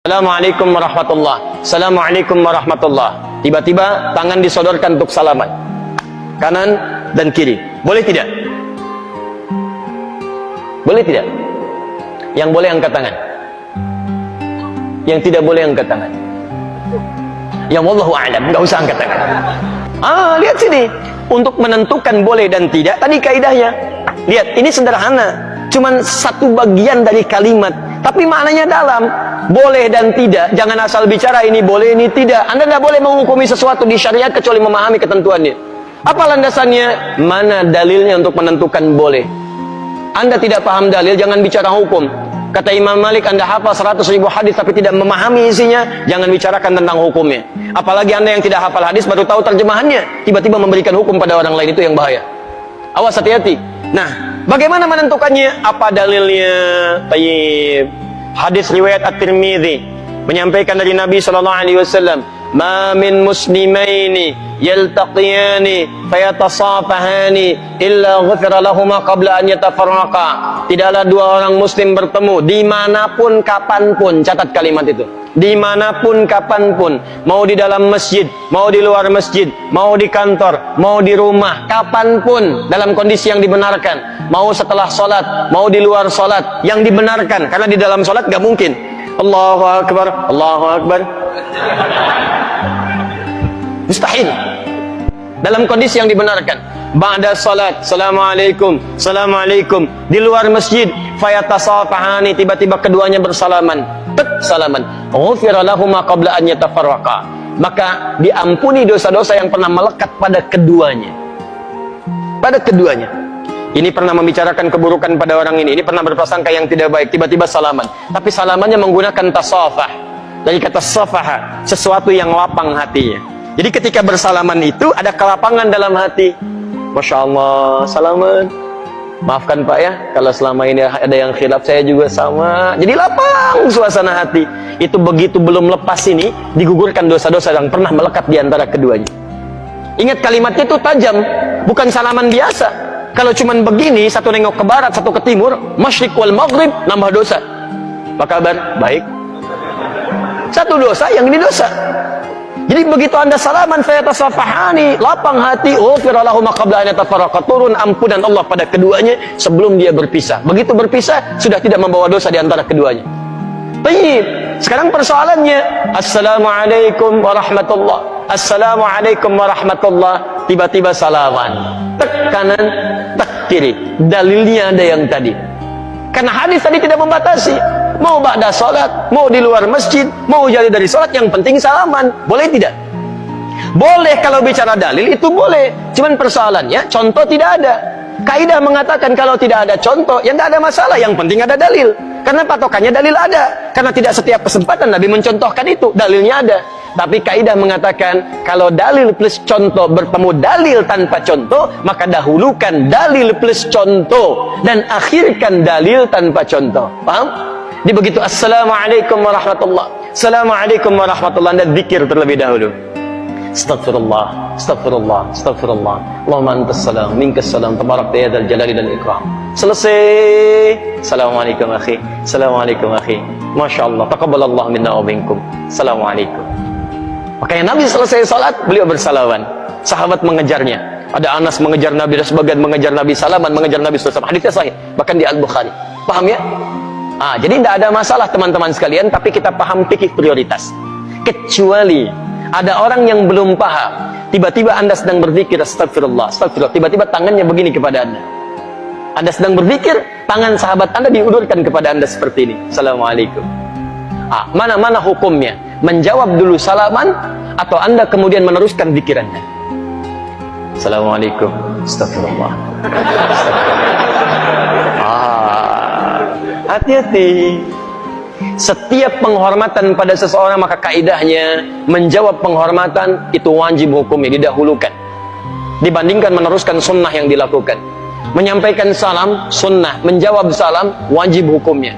Assalamualaikum warahmatullah. Assalamualaikum warahmatullah. Tiba-tiba tangan disodorkan untuk salaman, kanan dan kiri. Boleh tidak? Boleh tidak? Yang boleh angkat tangan, yang tidak boleh angkat tangan. Yang wallahu a'lam, nggak usah angkat tangan. Lihat sini, untuk menentukan boleh dan tidak, tadi kaidahnya. Lihat, ini sederhana, cuman satu bagian dari kalimat, tapi maknanya dalam. Boleh dan tidak, jangan asal bicara ini boleh, ini tidak. Anda tidak boleh menghukumi sesuatu di syariat kecuali memahami ketentuannya. Apa landasannya? Mana dalilnya untuk menentukan boleh? Anda tidak paham dalil, jangan bicara hukum. Kata Imam Malik, Anda hafal 100.000 hadis tapi tidak memahami isinya, jangan bicarakan tentang hukumnya. Apalagi Anda yang tidak hafal hadis baru tahu terjemahannya, tiba-tiba memberikan hukum pada orang lain, itu yang bahaya. Awas, hati-hati. Nah, bagaimana menentukannya? Apa dalilnya? Tayyib. Hadis riwayat At-Tirmidzi menyampaikan dari Nabi sallallahu alaihi wasallam, "Ma min muslimaini yaltaqiyani fayatasafahani illa ghufira lahumā qabla an yatafarraqa." Tidaklah dua orang muslim bertemu dimanapun kapanpun, catat kalimat itu, dimanapun kapanpun, mau di dalam masjid, mau di luar masjid, mau di kantor, mau di rumah, kapanpun dalam kondisi yang dibenarkan, mau setelah sholat, mau di luar sholat, yang dibenarkan, karena di dalam sholat gak mungkin Allahu Akbar, Allahu Akbar, mustahil. Dalam kondisi yang dibenarkan, ba'da salat, Assalamualaikum, Assalamualaikum. Di luar masjid, fayatasafahani, tiba-tiba keduanya bersalaman, salaman, ghufira lahumā qabla an yatafarraqa, maka diampuni dosa-dosa yang pernah melekat pada keduanya. Pada keduanya. Ini pernah membicarakan keburukan pada orang ini pernah berprasangka yang tidak baik, tiba-tiba salaman. Tapi salamannya menggunakan tasafah. Dari kata safaha, sesuatu yang lapang hatinya. Jadi ketika bersalaman itu ada kelapangan dalam hati. Masya Allah, salaman. Maafkan Pak ya, kalau selama ini ada yang khilaf, saya juga sama. Jadi lapang suasana hati. Itu begitu belum lepas ini, digugurkan dosa-dosa yang pernah melekat di antara keduanya. Ingat kalimatnya itu tajam, bukan salaman biasa. Kalau cuman begini, satu nengok ke barat, satu ke timur, masyriq wal maghrib, nambah dosa. Apa kabar? Baik. Satu dosa, yang ini dosa. Jadi begitu Anda salaman, fayatasafahani, lapang hati, ghufira lahumā qabla an yatafarraqa, turun ampunan Allah pada keduanya sebelum dia berpisah. Begitu berpisah, sudah tidak membawa dosa di antara keduanya. Baik. Sekarang persoalannya, Assalamualaikum warahmatullah, Assalamualaikum warahmatullah, tiba-tiba salaman, tek kanan, tek kiri. Dalilnya ada yang tadi. Karena hadis tadi tidak membatasi. Mau ba'da salat, mau di luar masjid, mau jadi dari salat, yang penting salaman. Boleh tidak? Boleh kalau bicara dalil, itu boleh. Cuman persoalannya, contoh tidak ada. Kaidah mengatakan kalau tidak ada contoh, ya tidak ada masalah. Yang penting ada dalil. Karena patokannya dalil ada. Karena tidak setiap kesempatan Nabi mencontohkan itu, dalilnya ada. Tapi kaidah mengatakan kalau dalil plus contoh bertemu dalil tanpa contoh, maka dahulukan dalil plus contoh dan akhirkan dalil tanpa contoh. Paham? Di begitu Assalamualaikum warahmatullah, Assalamualaikum warahmatullah, Anda zikir terlebih dahulu. Astagfirullah, astagfirullah, astagfirullah. Allahumma antas salam, minkas salam, tabarakta ya dzal jalali dan ikram. Selesai. Assalamualaikum akhi, Assalamualaikum akhi. Masya Allah, taqabbalallahu minna wa minkum. Assalamualaikum. Makanya Nabi selesai salat, beliau bersalaman. Sahabat mengejarnya. Ada Anas mengejar Nabi, dan sebagian mengejar Nabi, salaman mengejar Nabi SAW. Hadisnya sahih, bahkan di Al-Bukhari. Paham ya? Jadi tidak ada masalah teman-teman sekalian, tapi kita paham fikih prioritas. Kecuali ada orang yang belum paham, tiba-tiba Anda sedang berzikir, astagfirullah, astagfirullah, tiba-tiba tangannya begini kepada Anda. Anda sedang berzikir, tangan sahabat Anda diulurkan kepada Anda seperti ini. Assalamualaikum. Mana hukumnya? Menjawab dulu salaman, atau Anda kemudian meneruskan zikir Anda? Assalamualaikum, astagfirullah, hati-hati. Setiap penghormatan pada seseorang, maka kaidahnya menjawab penghormatan itu wajib hukumnya, didahulukan dibandingkan meneruskan sunnah yang dilakukan. Menyampaikan salam sunnah, menjawab salam wajib hukumnya.